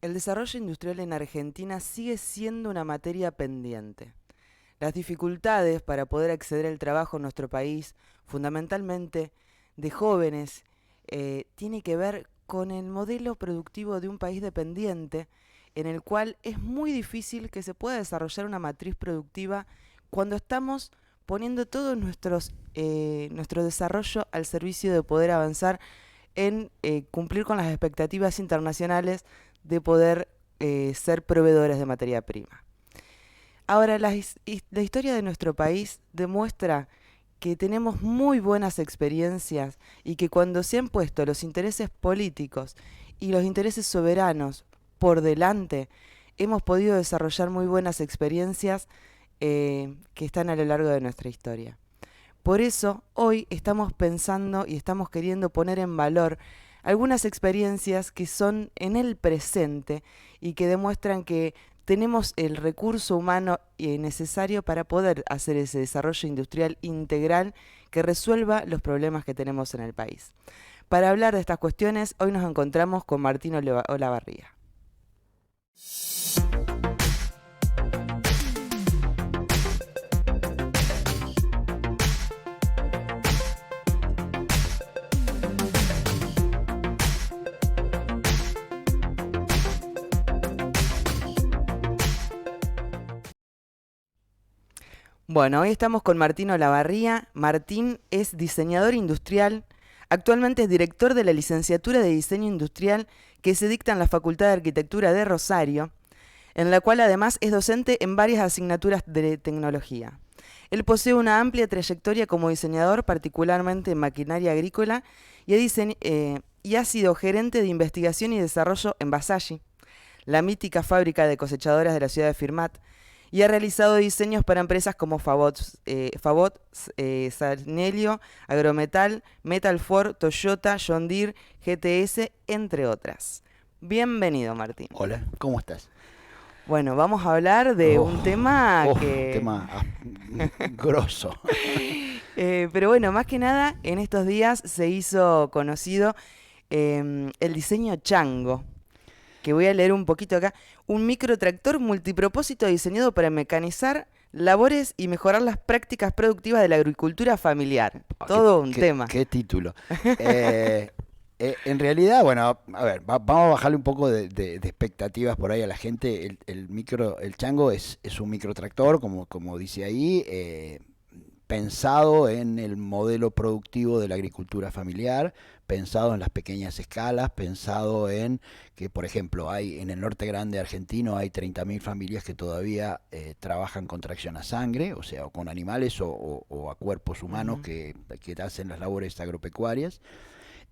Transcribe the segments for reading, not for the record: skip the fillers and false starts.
El desarrollo industrial en Argentina sigue siendo una materia pendiente. Las dificultades para poder acceder al trabajo en nuestro país, fundamentalmente de jóvenes, tiene que ver con el modelo productivo de un país dependiente, en el cual es muy difícil que se pueda desarrollar una matriz productiva cuando estamos poniendo todo nuestro desarrollo al servicio de poder avanzar en cumplir con las expectativas internacionales de poder ser proveedores de materia prima. Ahora, la historia de nuestro país demuestra que tenemos muy buenas experiencias y que cuando se han puesto los intereses políticos y los intereses soberanos por delante, hemos podido desarrollar muy buenas experiencias que están a lo largo de nuestra historia. Por eso, hoy estamos pensando y estamos queriendo poner en valor algunas experiencias que son en el presente y que demuestran que tenemos el recurso humano necesario para poder hacer ese desarrollo industrial integral que resuelva los problemas que tenemos en el país. Para hablar de estas cuestiones, hoy nos encontramos con Martín Olavarría. Bueno, hoy estamos con Martín Olavarría. Martín es diseñador industrial, actualmente es director de la licenciatura de diseño industrial que se dicta en la Facultad de Arquitectura de Rosario, en la cual además es docente en varias asignaturas de tecnología. Él posee una amplia trayectoria como diseñador, particularmente en maquinaria agrícola, y ha sido gerente de investigación y desarrollo en Basayi, la mítica fábrica de cosechadoras de la ciudad de Firmat, y ha realizado diseños para empresas como Favot, Sarnelio, Agrometal, Metalfor, Toyota, John Deere, GTS, entre otras. Bienvenido, Martín. Hola, ¿cómo estás? Bueno, vamos a hablar de un tema que... tema grosso. Pero bueno, más que nada, en estos días se hizo conocido el diseño Chango, que voy a leer un poquito acá. Un microtractor multipropósito diseñado para mecanizar labores y mejorar las prácticas productivas de la agricultura familiar. Todo un tema. ¿Qué título? En realidad, bueno, a ver, vamos a bajarle un poco de expectativas por ahí a la gente. El Chango es un microtractor, como dice ahí, pensado en el modelo productivo de la agricultura familiar, pensado en las pequeñas escalas, pensado en que, por ejemplo, hay en el norte grande argentino hay 30.000 familias que todavía trabajan con tracción a sangre, o sea, o con animales o a cuerpos humanos que hacen las labores agropecuarias,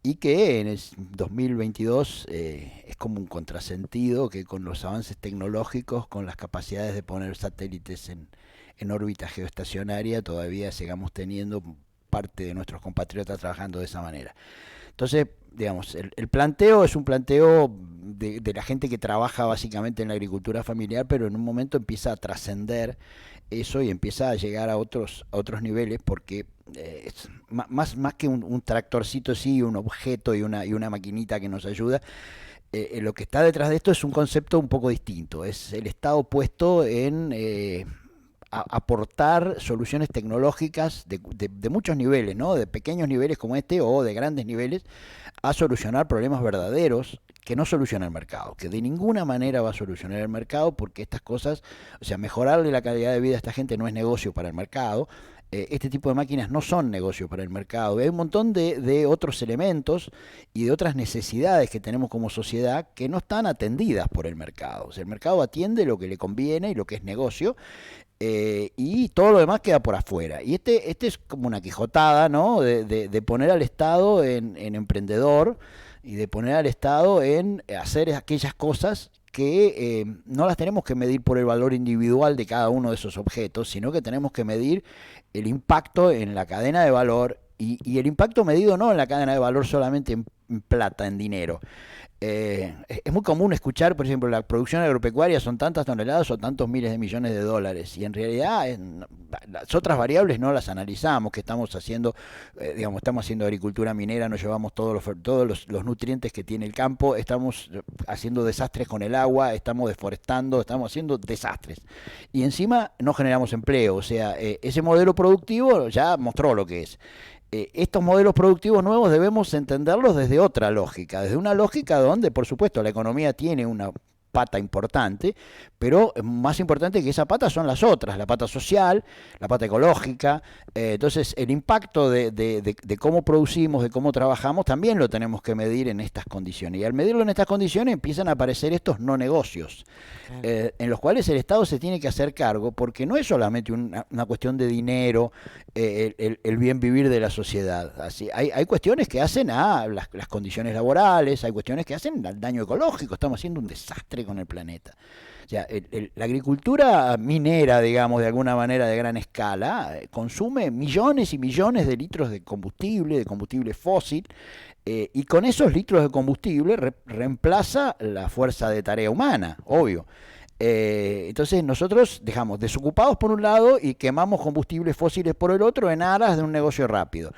y que en el 2022 es como un contrasentido que con los avances tecnológicos, con las capacidades de poner satélites en órbita geoestacionaria, todavía sigamos teniendo parte de nuestros compatriotas trabajando de esa manera. Entonces, digamos, el planteo es un planteo de la gente que trabaja básicamente en la agricultura familiar, pero en un momento empieza a trascender eso y empieza a llegar a otros niveles, porque es más que un tractorcito, sí, un objeto y una maquinita que nos ayuda. Lo que está detrás de esto es un concepto un poco distinto, es el Estado puesto en aportar soluciones tecnológicas de muchos niveles, ¿no? De pequeños niveles como este o de grandes niveles, a solucionar problemas verdaderos que no soluciona el mercado, que de ninguna manera va a solucionar el mercado, porque estas cosas, o sea, mejorarle la calidad de vida a esta gente no es negocio para el mercado. Este tipo de máquinas no son negocio para el mercado. Hay un montón de otros elementos y de otras necesidades que tenemos como sociedad que no están atendidas por el mercado. O sea, el mercado atiende lo que le conviene y lo que es negocio, y todo lo demás queda por afuera. Y este es como una quijotada, ¿no? De poner al Estado en emprendedor y de poner al Estado en hacer aquellas cosas que no las tenemos que medir por el valor individual de cada uno de esos objetos, sino que tenemos que medir el impacto en la cadena de valor, y el impacto medido no en la cadena de valor solamente plata, en dinero. Es muy común escuchar, por ejemplo, la producción agropecuaria son tantas toneladas o tantos miles de millones de dólares, y en realidad las otras variables no las analizamos, que estamos haciendo, digamos, estamos haciendo agricultura minera, nos llevamos todos los nutrientes que tiene el campo, estamos haciendo desastres con el agua, estamos deforestando, estamos haciendo desastres. Y encima no generamos empleo, o sea, ese modelo productivo ya mostró lo que es. Estos modelos productivos nuevos debemos entenderlos desde otra lógica, desde una lógica donde, por supuesto, la economía tiene una pata importante, pero más importante que esa pata son las otras, la pata social, la pata ecológica. Entonces el impacto de cómo producimos, de cómo trabajamos, también lo tenemos que medir en estas condiciones. Y al medirlo en estas condiciones empiezan a aparecer estos no negocios, en los cuales el Estado se tiene que hacer cargo, porque no es solamente una cuestión de dinero, el bien vivir de la sociedad. Así, hay cuestiones que hacen a las condiciones laborales, hay cuestiones que hacen al daño ecológico, estamos haciendo un desastre con el planeta. O sea, la agricultura minera, digamos, de alguna manera de gran escala, consume millones y millones de litros de combustible fósil, y con esos litros de combustible reemplaza la fuerza de tarea humana, obvio. Entonces nosotros dejamos desocupados por un lado y quemamos combustibles fósiles por el otro en aras de un negocio rápido.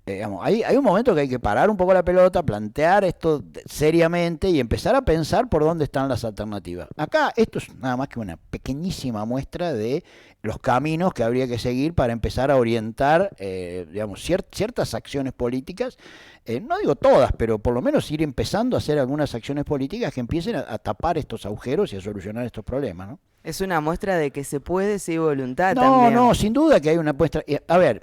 Digamos, hay un momento que hay que parar un poco la pelota, plantear esto seriamente y empezar a pensar por dónde están las alternativas. Acá esto es nada más que una pequeñísima muestra de los caminos que habría que seguir para empezar a orientar, digamos, ciertas acciones políticas. No digo todas, pero por lo menos ir empezando a hacer algunas acciones políticas que empiecen a tapar estos agujeros y a solucionar estos problemas, ¿no? Es una muestra de que se puede si hay voluntad No, también. no, sin duda que hay una muestra. A ver,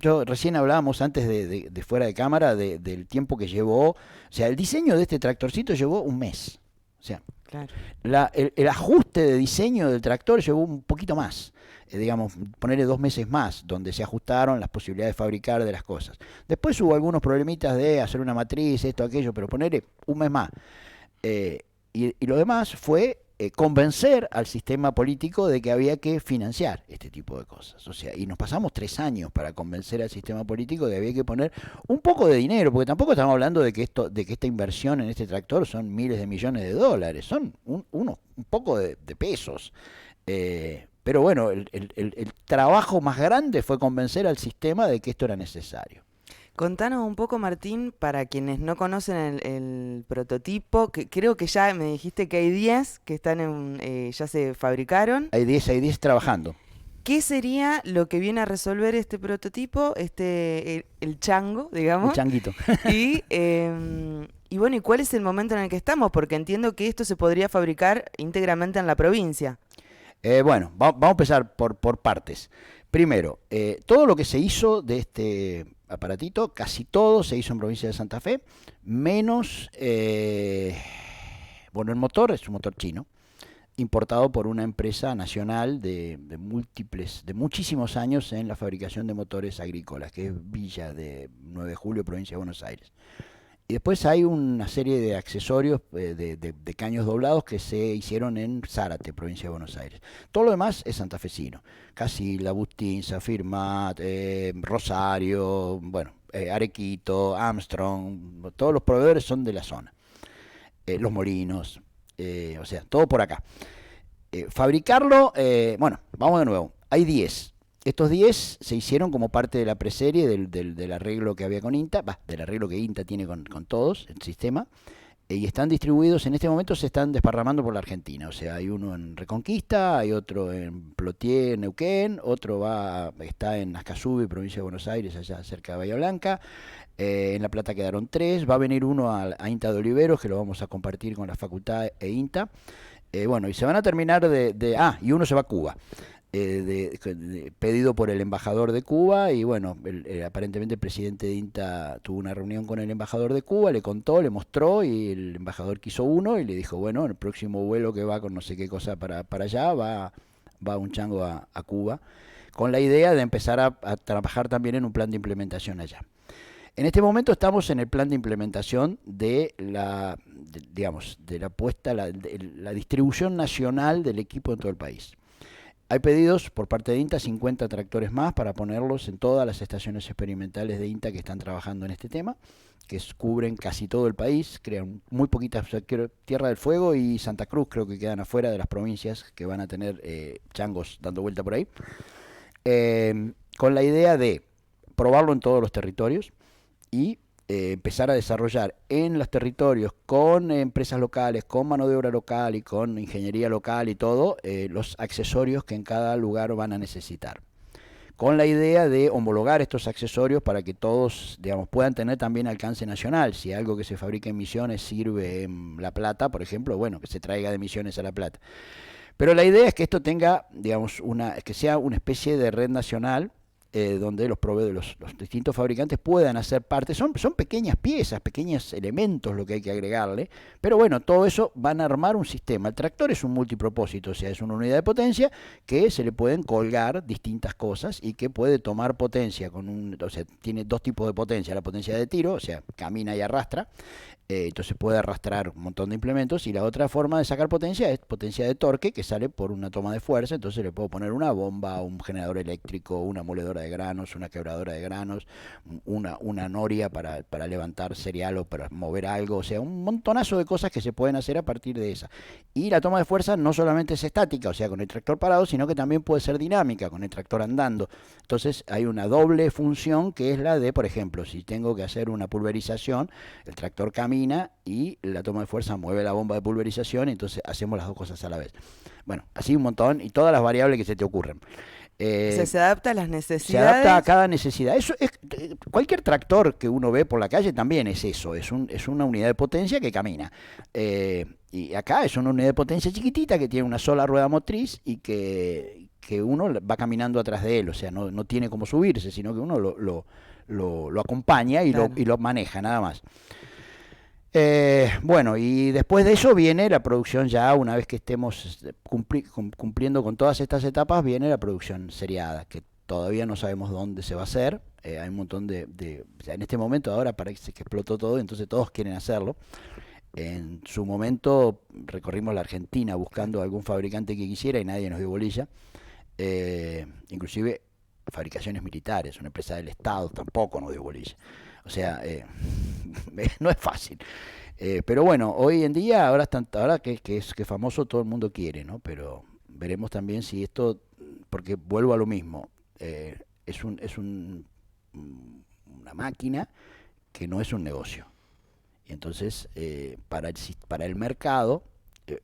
yo recién hablábamos antes de fuera de cámara del tiempo que llevó. O sea, el diseño de este tractorcito llevó un mes. O sea, Claro. el ajuste de diseño del tractor llevó un poquito más. Digamos, ponerle 2 meses más, donde se ajustaron las posibilidades de fabricar de las cosas. Después hubo algunos problemitas de hacer una matriz, esto, aquello, pero ponerle un mes más. Y lo demás fue convencer al sistema político de que había que financiar este tipo de cosas. O sea, y nos pasamos 3 años para convencer al sistema político de que había que poner un poco de dinero, porque tampoco estamos hablando de que esta inversión en este tractor son miles de millones de dólares, son un poco de pesos. Pero bueno, el trabajo más grande fue convencer al sistema de que esto era necesario. Contanos un poco, Martín, para quienes no conocen el prototipo, que creo que ya me dijiste que hay 10 que están ya se fabricaron. Hay 10 trabajando. ¿Qué sería lo que viene a resolver este prototipo, el chango, digamos? El changuito. Y bueno, ¿y cuál es el momento en el que estamos? Porque entiendo que esto se podría fabricar íntegramente en la provincia. Bueno, vamos a empezar por partes. Primero, todo lo que se hizo de este aparatito, casi todo se hizo en provincia de Santa Fe, menos, bueno, el motor es un motor chino, importado por una empresa nacional de muchísimos años en la fabricación de motores agrícolas, que es Villa de 9 de Julio, provincia de Buenos Aires. Y después hay una serie de accesorios de caños doblados que se hicieron en Zárate, provincia de Buenos Aires. Todo lo demás es santafesino. Casilda, Bustín, Safirmat, Rosario, bueno, Arequito, Armstrong, todos los proveedores son de la zona. Los Molinos, o sea, todo por acá. Fabricarlo, bueno, vamos de nuevo. Hay 10. Estos 10 se hicieron como parte de la preserie del arreglo que había con INTA, del arreglo que INTA tiene con todos, el sistema, y están distribuidos, en este momento se están desparramando por la Argentina. O sea, hay uno en Reconquista, hay otro en Plotier, Neuquén, otro está en Ascasubi, provincia de Buenos Aires, allá cerca de Bahía Blanca. En La Plata quedaron 3, va a venir uno a INTA de Oliveros, que lo vamos a compartir con la facultad e INTA. Bueno, y se van a terminar y uno se va a Cuba. Pedido por el embajador de Cuba, y bueno, aparentemente el presidente de INTA tuvo una reunión con el embajador de Cuba, le contó, le mostró, y el embajador quiso uno y le dijo, bueno, el próximo vuelo que va con no sé qué cosa para allá, va un chango a Cuba, con la idea de empezar a trabajar también en un plan de implementación allá. En este momento estamos en el plan de implementación de la distribución nacional del equipo en todo el país. Hay pedidos por parte de INTA, 50 tractores más para ponerlos en todas las estaciones experimentales de INTA que están trabajando en este tema, que cubren casi todo el país, crean muy poquitas, o sea, Tierra del Fuego y Santa Cruz creo que quedan afuera de las provincias que van a tener changos dando vuelta por ahí, con la idea de probarlo en todos los territorios y empezar a desarrollar en los territorios con empresas locales, con mano de obra local y con ingeniería local y todo, los accesorios que en cada lugar van a necesitar. Con la idea de homologar estos accesorios para que todos, digamos, puedan tener también alcance nacional. Si algo que se fabrica en Misiones sirve en La Plata, por ejemplo, bueno, que se traiga de Misiones a La Plata. Pero la idea es que esto tenga, digamos, que sea una especie de red nacional donde los proveedores, los distintos fabricantes puedan hacer parte. Son pequeñas piezas, pequeños elementos lo que hay que agregarle, pero bueno, todo eso van a armar un sistema. El tractor es un multipropósito, o sea, es una unidad de potencia que se le pueden colgar distintas cosas y que puede tomar potencia o sea, tiene dos tipos de potencia, la potencia de tiro, o sea, camina y arrastra, entonces puede arrastrar un montón de implementos, y la otra forma de sacar potencia es potencia de torque, que sale por una toma de fuerza. Entonces le puedo poner una bomba, un generador eléctrico, una moledora de granos, una quebradora de granos, una noria para levantar cereal o para mover algo, o sea, un montonazo de cosas que se pueden hacer a partir de esa. Y la toma de fuerza no solamente es estática, o sea, con el tractor parado, sino que también puede ser dinámica, con el tractor andando. Entonces hay una doble función, que es la de, por ejemplo, si tengo que hacer una pulverización, el tractor camina y la toma de fuerza mueve la bomba de pulverización, y entonces hacemos las dos cosas a la vez. Bueno, así un montón, y todas las variables que se te ocurren. O sea, se adapta a las Se necesidades. adapta a cada necesidad. Eso es, cualquier tractor que uno ve por la calle también es eso, es una unidad de potencia que camina. Y acá es una unidad de potencia chiquitita que tiene una sola rueda motriz y que uno va caminando atrás de él, o sea, no tiene como subirse, sino que uno lo acompaña y, Claro. y lo maneja, nada más. Bueno, y después de eso viene la producción ya, una vez que estemos cumpliendo con todas estas etapas, viene la producción seriada, que todavía no sabemos dónde se va a hacer. Hay un montón o sea, en este momento ahora parece que explotó todo, entonces todos quieren hacerlo. En su momento recorrimos la Argentina buscando algún fabricante que quisiera y nadie nos dio bolilla. Inclusive fabricaciones militares, una empresa del Estado tampoco nos dio bolilla. O sea, no es fácil. Pero bueno, hoy en día, ahora que es famoso, todo el mundo quiere, ¿no? Pero veremos también si esto, porque vuelvo a lo mismo, una máquina que no es un negocio. Y entonces, para el mercado,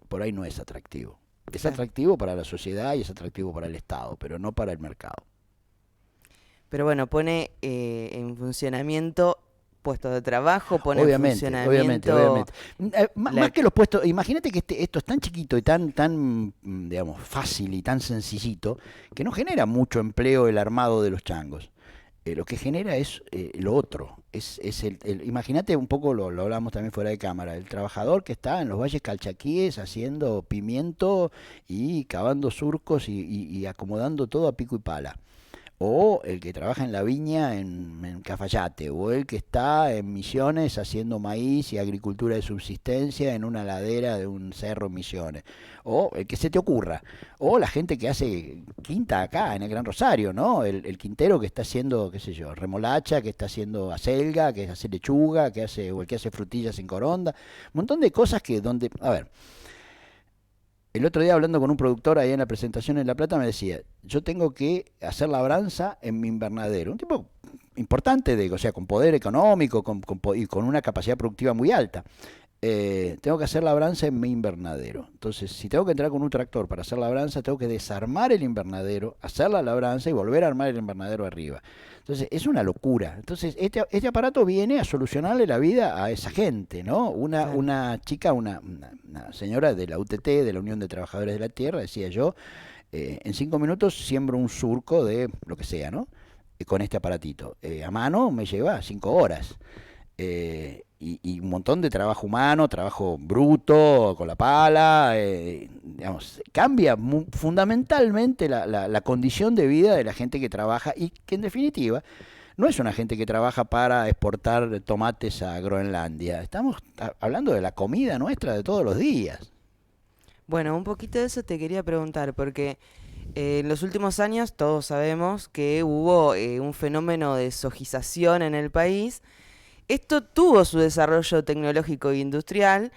por ahí no es atractivo. Es Claro. atractivo para la sociedad y es atractivo para el Estado, pero no para el mercado. Pero bueno, pone en funcionamiento puestos de trabajo, pone en Obviamente, obviamente, funcionamiento obviamente. la... Más que los puestos, imagínate que esto es tan chiquito y tan, digamos, fácil y tan sencillito, que no genera mucho empleo el armado de los changos. Lo que genera es lo otro. Imagínate un poco, lo hablamos también fuera de cámara, el trabajador que está en los valles calchaquíes haciendo pimiento y cavando surcos y acomodando todo a pico y pala. O el que trabaja en la viña en Cafayate, o el que está en Misiones haciendo maíz y agricultura de subsistencia en una ladera de un cerro en Misiones, o el que se te ocurra, o la gente que hace quinta acá en el Gran Rosario, ¿no? El quintero que está haciendo, qué sé yo, remolacha, que está haciendo acelga, que hace lechuga, o el que hace frutillas en coronda, un montón de cosas a ver, el otro día hablando con un productor ahí en la presentación en La Plata me decía, yo tengo que hacer labranza en mi invernadero. Un tipo importante, o sea, con poder económico y con una capacidad productiva muy alta. Tengo que hacer labranza en mi invernadero. Entonces, si tengo que entrar con un tractor para hacer labranza, tengo que desarmar el invernadero, hacer la labranza y volver a armar el invernadero arriba. Entonces, es una locura. Entonces, este aparato viene a solucionarle la vida a esa gente, ¿no? Claro. Una chica, una señora de la UTT, de la Unión de Trabajadores de la Tierra, decía yo, en 5 minutos siembro un surco de lo que sea, ¿no? Con este aparatito. A mano me lleva 5 horas. Y un montón de trabajo humano, trabajo bruto, con la pala, digamos, cambia fundamentalmente la condición de vida de la gente que trabaja y que en definitiva no es una gente que trabaja para exportar tomates a Groenlandia. Estamos hablando de la comida nuestra de todos los días. Bueno, un poquito de eso te quería preguntar, porque En los últimos años todos sabemos que hubo un fenómeno de sojización en el país. Esto tuvo su desarrollo tecnológico e industrial,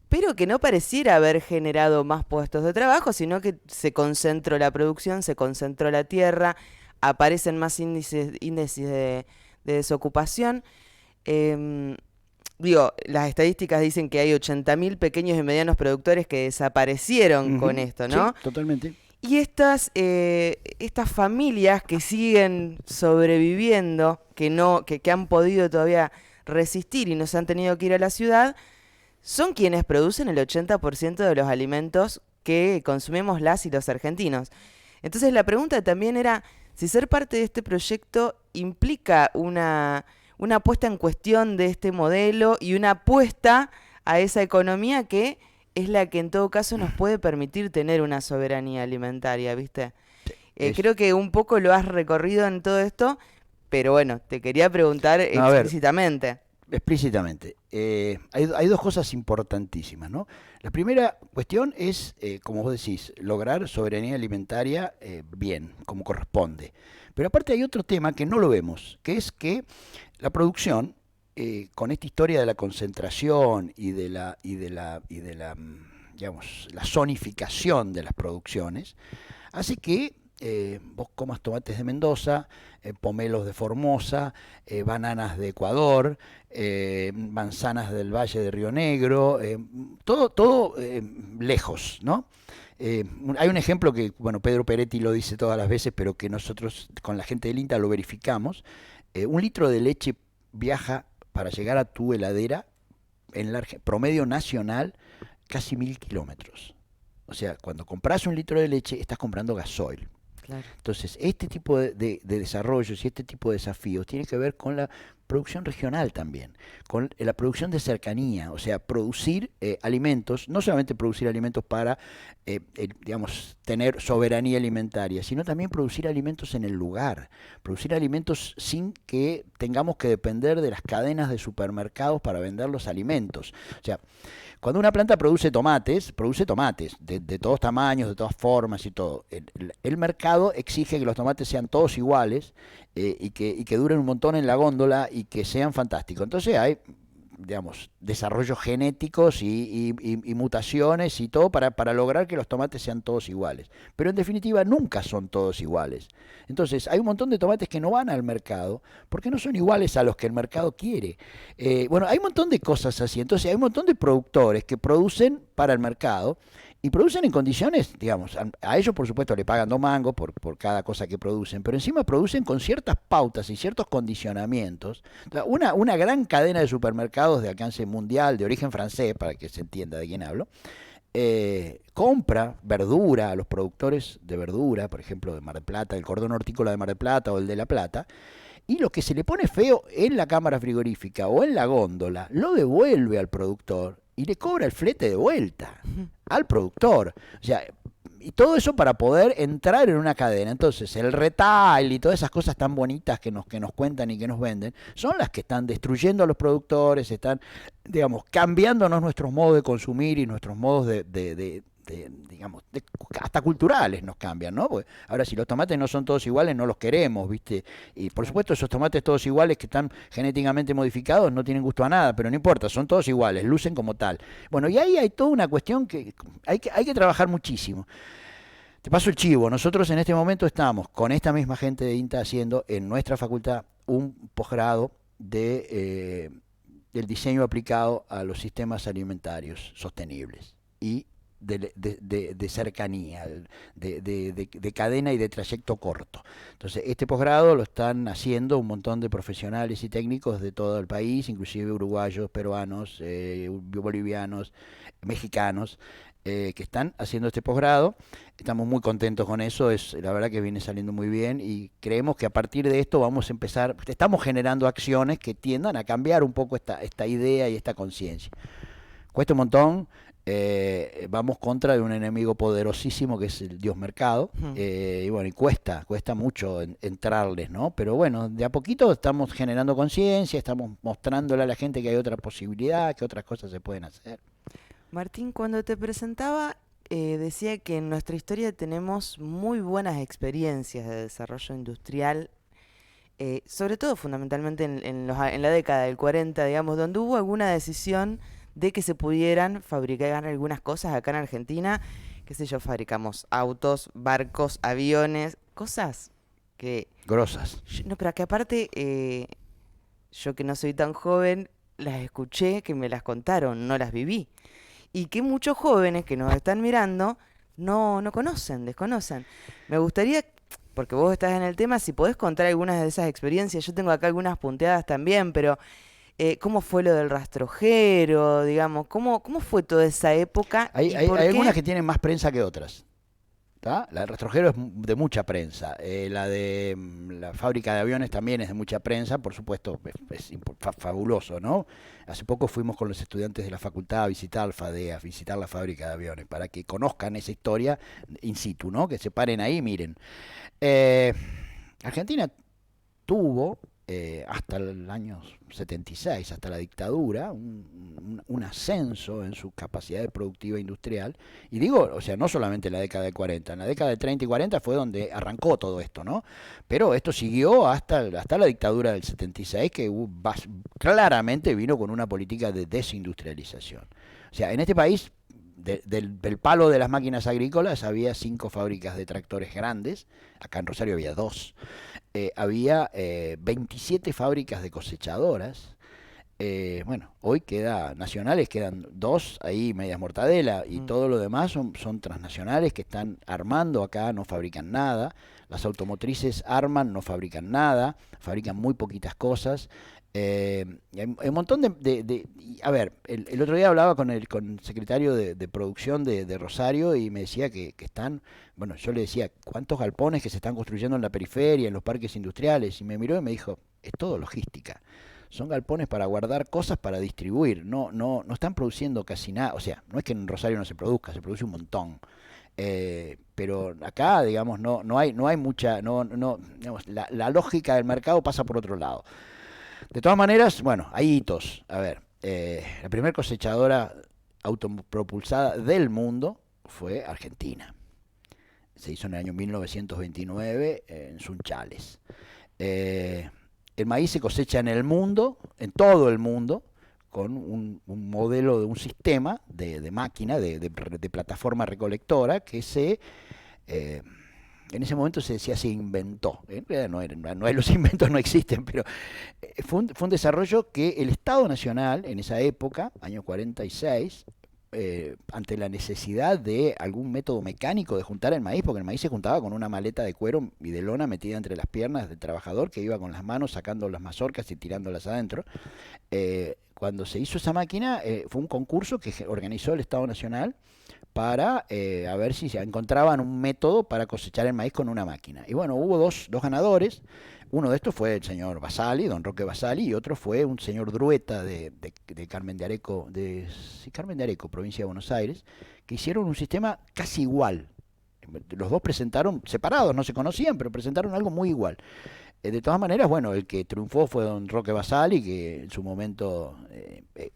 pero que no pareciera haber generado más puestos de trabajo, sino que se concentró la producción, se concentró la tierra, aparecen más índices de desocupación. Em, las estadísticas dicen que hay 80.000 pequeños y medianos productores que desaparecieron con Ujú. esto, Sí, ¿no? totalmente. Y estas familias que siguen sobreviviendo, que han podido todavía resistir y no se han tenido que ir a la ciudad, son quienes producen el 80% de los alimentos que consumimos las y los argentinos. Entonces la pregunta también era si ser parte de este proyecto implica una puesta en cuestión de este modelo y una apuesta a esa economía que es la que en todo caso nos puede permitir tener una soberanía alimentaria, ¿viste? Es, Creo que un poco lo has recorrido en todo esto, pero bueno, te quería preguntar no, a ver, explícitamente. explícitamente. Hay dos cosas importantísimas, ¿no? La primera cuestión es, como vos decís, lograr soberanía alimentaria bien, como corresponde. Pero aparte hay otro tema que no lo vemos, que es que la producción, con esta historia de la concentración digamos, la zonificación de las producciones, hace que vos comas tomates de Mendoza, pomelos de Formosa, bananas de Ecuador, manzanas del Valle de Río Negro, todo lejos, ¿no? Hay un ejemplo que, bueno, Pedro Peretti lo dice todas las veces, pero que nosotros con la gente del INTA lo verificamos. 1 litro de leche viaja para llegar a tu heladera en la promedio nacional casi 1000 kilómetros. O sea, cuando compras 1 litro de leche, estás comprando gasoil. Claro. Entonces, este tipo de desarrollos y este tipo de desafíos tiene que ver con la producción regional también, con la producción de cercanía, o sea, producir alimentos, no solamente producir alimentos para, digamos, tener soberanía alimentaria, sino también producir alimentos en el lugar, producir alimentos sin que tengamos que depender de las cadenas de supermercados para vender los alimentos. O sea, cuando una planta produce tomates de todos tamaños, de todas formas y todo. El mercado exige que los tomates sean todos iguales y que duren un montón en la góndola y que sean fantásticos. Entonces hay, digamos, desarrollos genéticos y mutaciones y todo para lograr que los tomates sean todos iguales. Pero en definitiva nunca son todos iguales. Entonces hay un montón de tomates que no van al mercado porque no son iguales a los que el mercado quiere. Bueno, hay un montón de cosas así. Entonces hay un montón de productores que producen para el mercado y producen en condiciones, digamos, a ellos por supuesto le pagan 2 mangos por cada cosa que producen, pero encima producen con ciertas pautas y ciertos condicionamientos. Una gran cadena de supermercados de alcance mundial, de origen francés, para que se entienda de quién hablo, compra verdura a los productores de verdura, por ejemplo de Mar del Plata, el cordón hortícola de Mar del Plata o el de La Plata, y lo que se le pone feo en la cámara frigorífica o en la góndola, lo devuelve al productor y le cobra el flete de vuelta al productor. O sea, y todo eso para poder entrar en una cadena. Entonces, el retail y todas esas cosas tan bonitas que nos cuentan y que nos venden, son las que están destruyendo a los productores, están, digamos, cambiándonos nuestros modos de consumir y nuestros modos digamos, hasta culturales nos cambian, ¿no? Porque ahora si los tomates no son todos iguales, no los queremos, ¿viste? Y por supuesto esos tomates todos iguales que están genéticamente modificados no tienen gusto a nada, pero no importa, son todos iguales, lucen como tal. Bueno, y ahí hay toda una cuestión que hay que trabajar muchísimo. Te paso el chivo, nosotros en este momento estamos con esta misma gente de INTA haciendo en nuestra facultad un posgrado del diseño aplicado a los sistemas alimentarios sostenibles y de cercanía, de cadena y de trayecto corto. Entonces, este posgrado lo están haciendo un montón de profesionales y técnicos de todo el país, inclusive uruguayos, peruanos, bolivianos, mexicanos, que están haciendo este posgrado. Estamos muy contentos con eso, la verdad que viene saliendo muy bien y creemos que a partir de esto vamos a empezar, estamos generando acciones que tiendan a cambiar un poco esta idea y esta conciencia. Cuesta un montón, vamos contra de un enemigo poderosísimo que es el Dios mercado, y bueno, y cuesta mucho entrarles, ¿no? Pero bueno, de a poquito estamos generando conciencia, estamos mostrándole a la gente que hay otra posibilidad, que otras cosas se pueden hacer. Martín, cuando te presentaba decía que en nuestra historia tenemos muy buenas experiencias de desarrollo industrial, sobre todo fundamentalmente en la década del 40, digamos, donde hubo alguna decisión de que se pudieran fabricar algunas cosas acá en Argentina. Qué sé yo, fabricamos autos, barcos, aviones, cosas que... Grosas. No, pero que aparte, yo que no soy tan joven, las escuché, que me las contaron, no las viví. Y que muchos jóvenes que nos están mirando no conocen, desconocen. Me gustaría, porque vos estás en el tema, si podés contar algunas de esas experiencias. Yo tengo acá algunas punteadas también, pero ¿cómo fue lo del rastrojero? Digamos, ¿cómo fue toda esa época Hay, y hay, por hay algunas qué? que tienen más prensa que otras. ¿Tá? La de Rastrojero es de mucha prensa. La de la fábrica de aviones también es de mucha prensa, por supuesto, es fabuloso, ¿no? Hace poco fuimos con los estudiantes de la facultad a visitar el FADEA, a visitar la fábrica de aviones, para que conozcan esa historia in situ, ¿no? Que se paren ahí y miren. Eh, Argentina tuvo, hasta el año 76, hasta la dictadura, un ascenso en su capacidad productiva industrial. Y digo, o sea, no solamente en la década de 40, en la década de 30 y 40 fue donde arrancó todo esto, ¿no? Pero esto siguió hasta la dictadura del 76, que claramente vino con una política de desindustrialización. O sea, en este país, del palo de las máquinas agrícolas, había 5 fábricas de tractores grandes. Acá en Rosario había 2. Había 27 fábricas de cosechadoras. Bueno, hoy nacionales quedan 2, ahí medias mortadela, y Mm. todo lo demás son transnacionales que están armando acá, no fabrican nada. Las automotrices arman, no fabrican nada, fabrican muy poquitas cosas. Hay un montón a ver, el otro día hablaba con el secretario de producción de Rosario y me decía que están, bueno, yo le decía, ¿cuántos galpones que se están construyendo en la periferia, en los parques industriales? Y me miró y me dijo, es todo logística. Son galpones para guardar cosas para distribuir. No están produciendo casi nada. O sea, no es que en Rosario no se produzca, se produce un montón. Pero acá, digamos, no hay mucha, digamos, la lógica del mercado pasa por otro lado. De todas maneras, bueno, hay hitos. A ver, la primera cosechadora autopropulsada del mundo fue Argentina. Se hizo en el año 1929 en Sunchales. El maíz se cosecha en el mundo, en todo el mundo, con un modelo de un sistema de máquina, de plataforma recolectora que en ese momento se decía se inventó. En realidad los inventos no existen, pero fue un desarrollo que el Estado Nacional, en esa época, año 46, ante la necesidad de algún método mecánico de juntar el maíz, porque el maíz se juntaba con una maleta de cuero y de lona metida entre las piernas del trabajador que iba con las manos sacando las mazorcas y tirándolas adentro. Cuando se hizo esa máquina, fue un concurso que organizó el Estado Nacional para a ver si se encontraban un método para cosechar el maíz con una máquina. Y bueno, hubo dos ganadores. Uno de estos fue el señor Basali, don Roque Basali, y otro fue un señor Drueta de Carmen de Areco, Carmen de Areco, provincia de Buenos Aires, que hicieron un sistema casi igual. Los dos presentaron, separados, no se conocían, pero presentaron algo muy igual. De todas maneras, bueno, el que triunfó fue don Roque Basali, que en su momento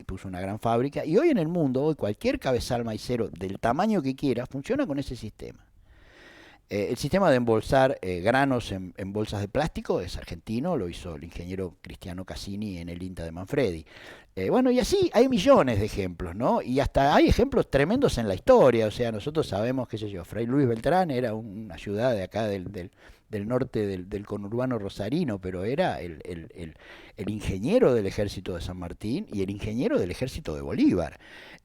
puso una gran fábrica. Y hoy en el mundo, hoy cualquier cabezal maicero del tamaño que quiera, funciona con ese sistema. El sistema de embolsar granos en bolsas de plástico es argentino, lo hizo el ingeniero Cristiano Cassini en el INTA de Manfredi. Bueno, y así hay millones de ejemplos, ¿no? Y hasta hay ejemplos tremendos en la historia. O sea, nosotros sabemos, qué sé yo, Fray Luis Beltrán era una ciudad de acá del norte del conurbano rosarino, pero era el ingeniero del ejército de San Martín y el ingeniero del ejército de Bolívar.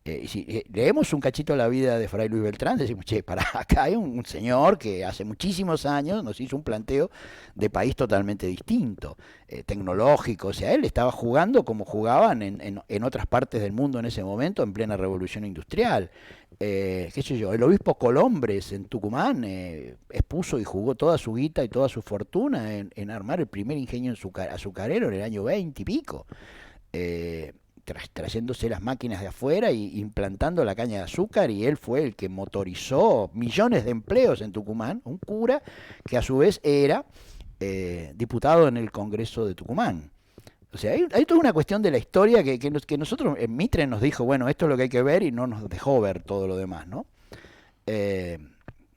Si leemos un cachito de la vida de Fray Luis Beltrán, decimos, che, para acá hay un señor que hace muchísimos años nos hizo un planteo de país totalmente distinto, tecnológico. O sea, él estaba jugando como jugaban en otras partes del mundo en ese momento, en plena revolución industrial. Qué sé yo, el obispo Colombres en Tucumán expuso y jugó toda su guita y toda su fortuna en armar el primer ingenio azucarero en el año 20 y pico. Trayéndose las máquinas de afuera y implantando la caña de azúcar, y él fue el que motorizó millones de empleos en Tucumán, un cura que a su vez era diputado en el Congreso de Tucumán. O sea, hay toda una cuestión de la historia que nosotros, en Mitre nos dijo, bueno, esto es lo que hay que ver, y no nos dejó ver todo lo demás, ¿no?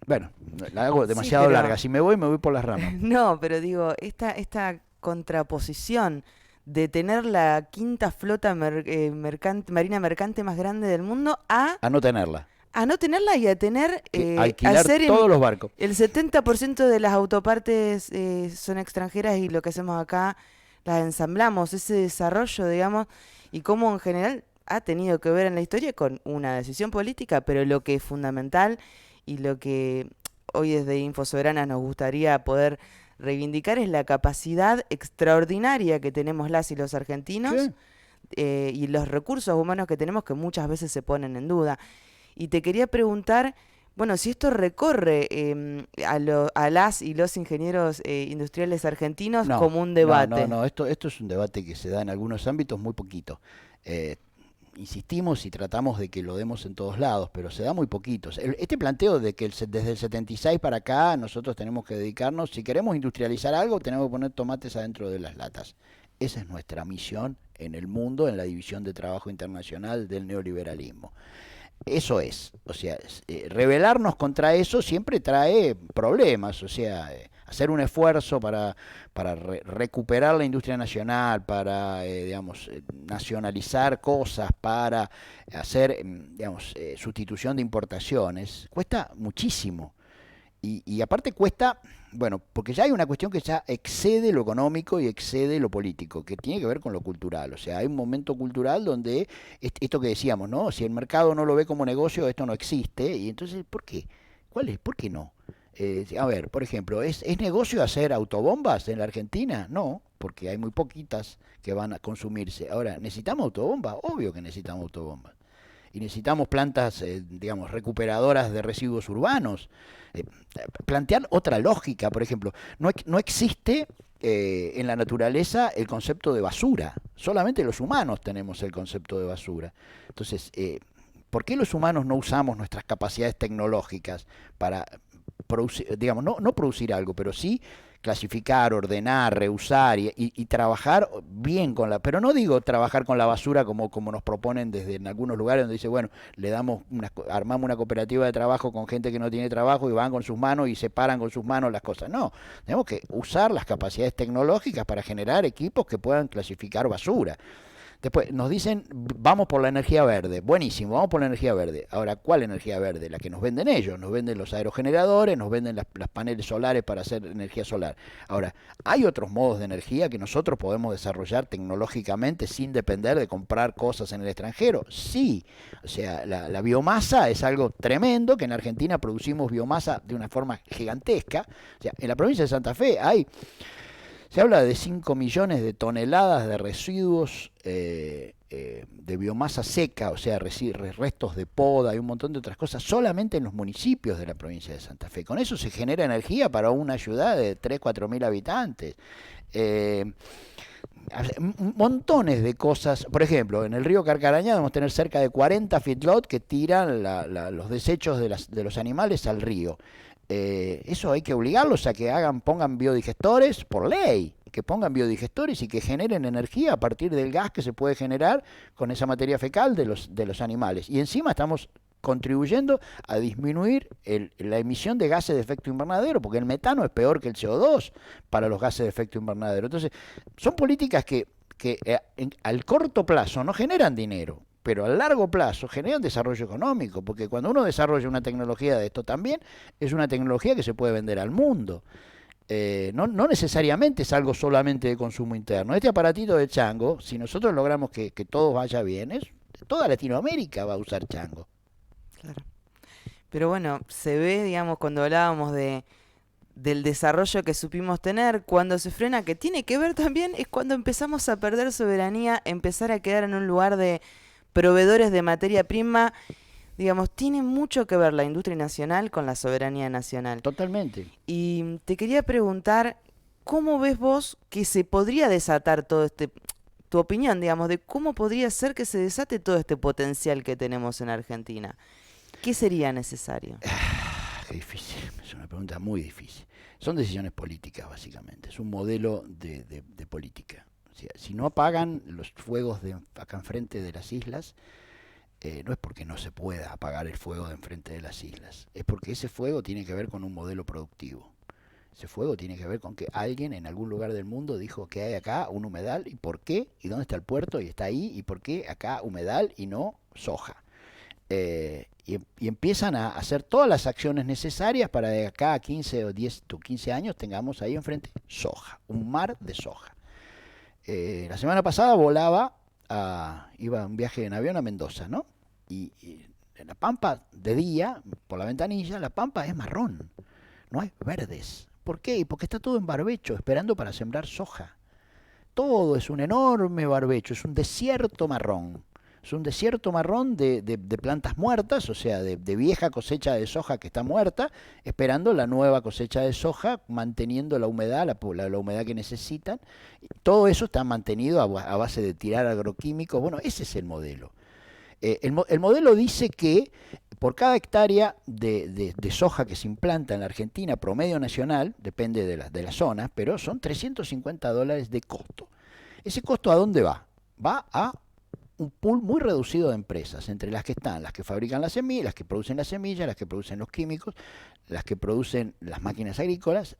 Bueno, la hago Sí, demasiado pero larga. Si me voy por las ramas. no, pero digo, esta contraposición de tener la quinta flota marina mercante más grande del mundo A no tenerla. a no tenerla y a tener, Que a alquilar ser todos los barcos. el 70% de las autopartes son extranjeras y lo que hacemos acá las ensamblamos, ese desarrollo, digamos, y cómo en general ha tenido que ver en la historia con una decisión política, pero lo que es fundamental y lo que hoy desde Infosoberana nos gustaría poder reivindicar es la capacidad extraordinaria que tenemos las y los argentinos Sí. y los recursos humanos que tenemos que muchas veces se ponen en duda. Y te quería preguntar, bueno, si esto recorre a las y los ingenieros industriales argentinos No, como un no. debate. Esto es un debate que se da en algunos ámbitos muy poquito. Eh, insistimos y tratamos de que lo demos en todos lados, pero se da muy poquito. Este planteo de que desde el 76 para acá nosotros tenemos que dedicarnos, si queremos industrializar algo, tenemos que poner tomates adentro de las latas. Esa es nuestra misión en el mundo, en la división de trabajo internacional del neoliberalismo. Eso es, o sea, rebelarnos contra eso siempre trae problemas, o sea, hacer un esfuerzo para recuperar la industria nacional, para, digamos, nacionalizar cosas, para hacer, digamos, sustitución de importaciones, cuesta muchísimo. Y aparte cuesta, bueno, porque ya hay una cuestión que ya excede lo económico y excede lo político, que tiene que ver con lo cultural. O sea, hay un momento cultural donde esto que decíamos, ¿no? Si el mercado no lo ve como negocio, esto no existe. Y entonces, ¿por qué? ¿Cuál es? ¿Por qué no? A ver, por ejemplo, ¿es negocio hacer autobombas en la Argentina? No, porque hay muy poquitas que van a consumirse. Ahora, ¿necesitamos autobombas? Obvio que necesitamos autobombas y necesitamos plantas, digamos, recuperadoras de residuos urbanos. Eh, Plantear otra lógica, por ejemplo, no existe en la naturaleza el concepto de basura, solamente los humanos tenemos el concepto de basura. Entonces, ¿por qué los humanos no usamos nuestras capacidades tecnológicas para producir, digamos, no producir algo, pero sí clasificar, ordenar, reusar y trabajar bien con la, pero no digo trabajar con la basura como nos proponen desde en algunos lugares donde dice, bueno, armamos una cooperativa de trabajo con gente que no tiene trabajo y van con sus manos y separan con sus manos las cosas. No, tenemos que usar las capacidades tecnológicas para generar equipos que puedan clasificar basura. Después nos dicen, vamos por la energía verde. Buenísimo, vamos por la energía verde. Ahora, ¿cuál energía verde? La que nos venden ellos. Nos venden los aerogeneradores, nos venden las paneles solares para hacer energía solar. Ahora, ¿hay otros modos de energía que nosotros podemos desarrollar tecnológicamente sin depender de comprar cosas en el extranjero? Sí. O sea, la biomasa es algo tremendo, que en Argentina producimos biomasa de una forma gigantesca. O sea, en la provincia de Santa Fe se habla de 5 millones de toneladas de residuos de biomasa seca, o sea, restos de poda y un montón de otras cosas, solamente en los municipios de la provincia de Santa Fe. Con eso se genera energía para una ciudad de 3 4 mil habitantes. Eh, Montones de cosas. Por ejemplo, en el río Carcarañá debemos tener cerca de 40 feedlot que tiran los desechos de los animales al río. Eso hay que obligarlos a que pongan biodigestores por ley, que pongan biodigestores y que generen energía a partir del gas que se puede generar con esa materia fecal de los animales. Y encima estamos contribuyendo a disminuir la emisión de gases de efecto invernadero, porque el metano es peor que el CO2 para los gases de efecto invernadero. Entonces, son políticas que al corto plazo no generan dinero, pero a largo plazo generan desarrollo económico, porque cuando uno desarrolla una tecnología de esto también, es una tecnología que se puede vender al mundo. No necesariamente es algo solamente de consumo interno. Este aparatito de chango, si nosotros logramos que todo vaya bien, toda Latinoamérica va a usar chango. Claro. Pero bueno, se ve, digamos, cuando hablábamos del desarrollo que supimos tener, cuando se frena, que tiene que ver también, es cuando empezamos a perder soberanía, empezar a quedar en un lugar de proveedores de materia prima. Digamos, tiene mucho que ver la industria nacional con la soberanía nacional. Totalmente. Y te quería preguntar, ¿cómo ves vos que se podría desatar todo tu opinión, digamos, de cómo podría ser que se desate todo este potencial que tenemos en Argentina? ¿Qué sería necesario? Qué difícil, es una pregunta muy difícil. Son decisiones políticas, básicamente. Es un modelo de política. O sea, si no apagan los fuegos acá enfrente de las islas, no es porque no se pueda apagar el fuego de enfrente de las islas, es porque ese fuego tiene que ver con un modelo productivo. Ese fuego tiene que ver con que alguien en algún lugar del mundo dijo que hay acá un humedal y por qué, y dónde está el puerto y está ahí, y por qué acá humedal y no soja. Y empiezan a hacer todas las acciones necesarias para de acá a 15 o 10 o 15 años tengamos ahí enfrente soja, un mar de soja. La semana pasada iba a un viaje en avión a Mendoza, ¿no? Y en la pampa de día, por la ventanilla, la pampa es marrón, no hay verdes. ¿Por qué? Porque está todo en barbecho, esperando para sembrar soja. Todo es un enorme barbecho, es un desierto marrón. Es un desierto marrón de plantas muertas, o sea, de vieja cosecha de soja que está muerta, esperando la nueva cosecha de soja, manteniendo la humedad, la humedad que necesitan. Todo eso está mantenido a base de tirar agroquímicos. Bueno, ese es el modelo. El modelo dice que por cada hectárea de soja que se implanta en la Argentina, promedio nacional, depende de las zonas, pero son $350 de costo. ¿Ese costo a dónde va? Va a un pool muy reducido de empresas, entre las que están las que fabrican las semillas, las que producen las semillas, las que producen los químicos, las que producen las máquinas agrícolas,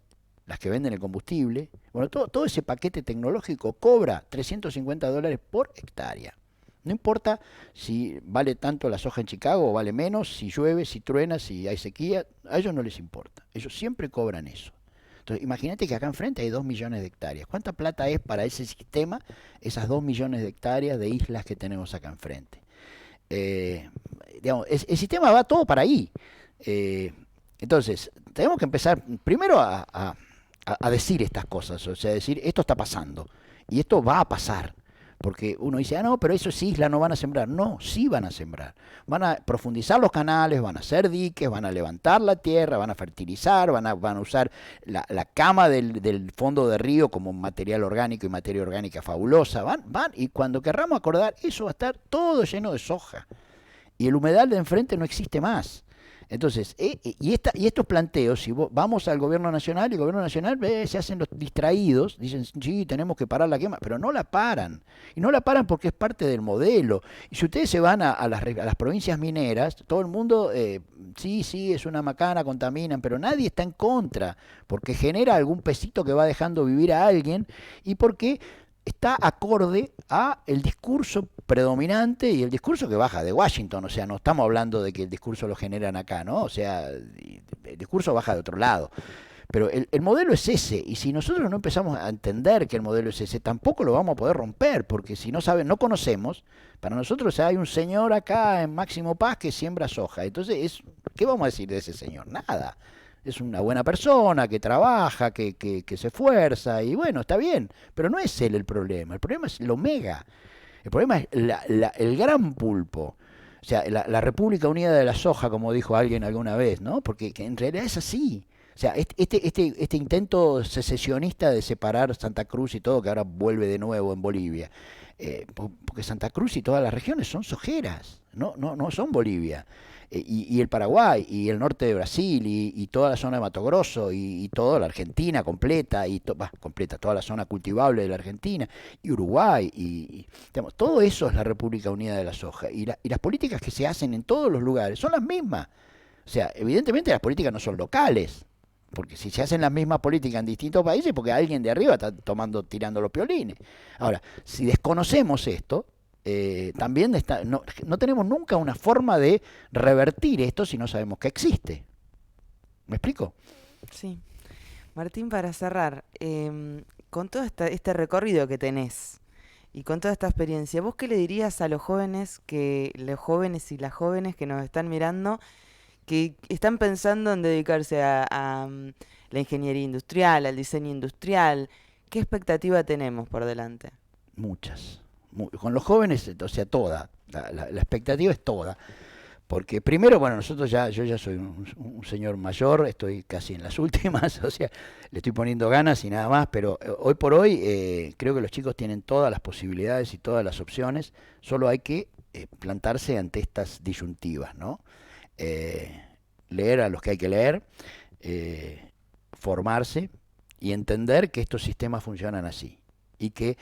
las que venden el combustible. Bueno, todo ese paquete tecnológico cobra $350 por hectárea. No importa si vale tanto la soja en Chicago o vale menos, si llueve, si truena, si hay sequía, a ellos no les importa. Ellos siempre cobran eso. Entonces, imagínate que acá enfrente hay 2 millones de hectáreas. ¿Cuánta plata es para ese sistema, esas 2 millones de hectáreas de islas que tenemos acá enfrente? Digamos, el sistema va todo para ahí. Entonces, tenemos que empezar primero a decir estas cosas, o sea, decir, esto está pasando y esto va a pasar. Porque uno dice, no, pero eso es isla, no van a sembrar. No, sí van a sembrar. Van a profundizar los canales, van a hacer diques, van a levantar la tierra, van a fertilizar, van a usar la cama del fondo de río como material orgánico y materia orgánica fabulosa. Y cuando querramos acordar, eso va a estar todo lleno de soja. Y el humedal de enfrente no existe más. Entonces, y estos planteos, si vamos al gobierno nacional, y el gobierno nacional se hacen los distraídos, dicen, sí, tenemos que parar la quema, pero no la paran. Y no la paran porque es parte del modelo. Y si ustedes se van a las provincias mineras, todo el mundo, sí, es una macana, contaminan, pero nadie está en contra, porque genera algún pesito que va dejando vivir a alguien, y porque está acorde a el discurso predominante y el discurso que baja de Washington. O sea, no estamos hablando de que el discurso lo generan acá, ¿no? O sea, el discurso baja de otro lado. Pero el modelo es ese, y si nosotros no empezamos a entender que el modelo es ese, tampoco lo vamos a poder romper, porque si no no conocemos, para nosotros hay un señor acá en Máximo Paz que siembra soja. Entonces, ¿qué vamos a decir de ese señor? Nada. Es una buena persona, que trabaja, que se esfuerza, y bueno, está bien, pero no es él el problema es el omega, el problema es el gran pulpo, o sea, la República Unida de la Soja, como dijo alguien alguna vez, ¿no? Porque que en realidad es así. O sea, este intento secesionista de separar Santa Cruz y todo, que ahora vuelve de nuevo en Bolivia, porque Santa Cruz y todas las regiones son sojeras, no son Bolivia. Y el Paraguay, y el norte de Brasil, y toda la zona de Mato Grosso, y toda la Argentina completa, completa, toda la zona cultivable de la Argentina, y Uruguay, digamos, todo eso es la República Unida de la Soja. Y las políticas que se hacen en todos los lugares son las mismas. O sea, evidentemente las políticas no son locales, porque si se hacen las mismas políticas en distintos países, porque alguien de arriba está tirando los piolines. Ahora, si desconocemos esto, también no tenemos nunca una forma de revertir esto si no sabemos que existe. ¿Me explico? Sí. Martín, para cerrar, con todo este recorrido que tenés y con toda esta experiencia, ¿vos qué le dirías a los jóvenes y las jóvenes que nos están mirando, que están pensando en dedicarse a la ingeniería industrial, al diseño industrial? ¿Qué expectativa tenemos por delante? Muchas. Con los jóvenes, o sea, toda. La expectativa es toda. Porque primero, bueno, yo ya soy un señor mayor, estoy casi en las últimas, o sea, le estoy poniendo ganas y nada más, pero hoy por hoy creo que los chicos tienen todas las posibilidades y todas las opciones, solo hay que plantarse ante estas disyuntivas, ¿no? Leer a los que hay que leer, formarse y entender que estos sistemas funcionan así y que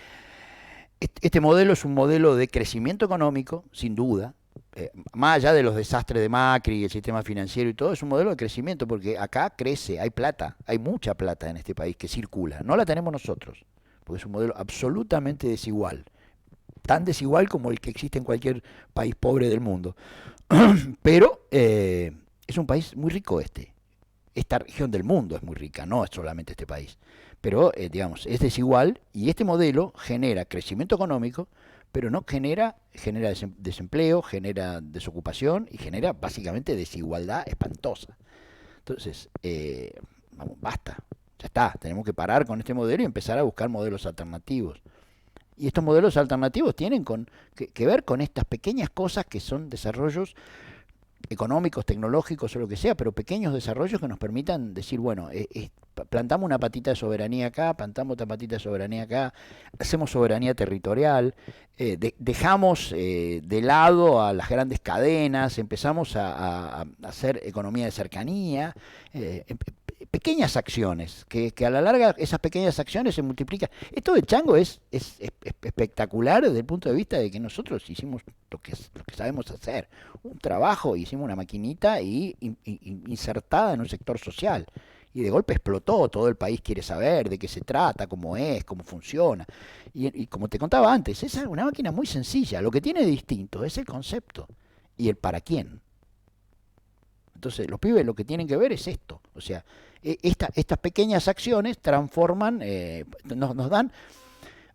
este modelo es un modelo de crecimiento económico, sin duda, más allá de los desastres de Macri y el sistema financiero y todo, es un modelo de crecimiento, porque acá crece, hay plata, hay mucha plata en este país que circula. No la tenemos nosotros, porque es un modelo absolutamente desigual, tan desigual como el que existe en cualquier país pobre del mundo. Pero es un país muy rico este. Esta región del mundo es muy rica, no es solamente este país. Pero, digamos, es desigual y este modelo genera crecimiento económico, pero no genera desempleo, genera desocupación y genera básicamente desigualdad espantosa. Entonces, vamos, basta, ya está, tenemos que parar con este modelo y empezar a buscar modelos alternativos. Y estos modelos alternativos tienen que ver con estas pequeñas cosas que son desarrollos económicos, tecnológicos o lo que sea, pero pequeños desarrollos que nos permitan decir, bueno, plantamos una patita de soberanía acá, plantamos otra patita de soberanía acá, hacemos soberanía territorial, dejamos de lado a las grandes cadenas, empezamos a hacer economía de cercanía, pequeñas acciones, que a la larga esas pequeñas acciones se multiplican. Esto del chango es espectacular desde el punto de vista de que nosotros hicimos lo que sabemos hacer, un trabajo, hicimos una maquinita y insertada en un sector social. Y de golpe explotó, todo el país quiere saber de qué se trata, cómo es, cómo funciona. Y como te contaba antes, es una máquina muy sencilla. Lo que tiene de distinto es el concepto y el para quién. Entonces, los pibes lo que tienen que ver es esto. O sea, estas pequeñas acciones transforman, nos dan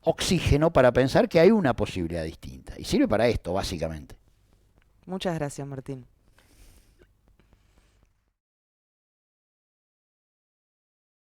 oxígeno para pensar que hay una posibilidad distinta. Y sirve para esto, básicamente. Muchas gracias, Martín.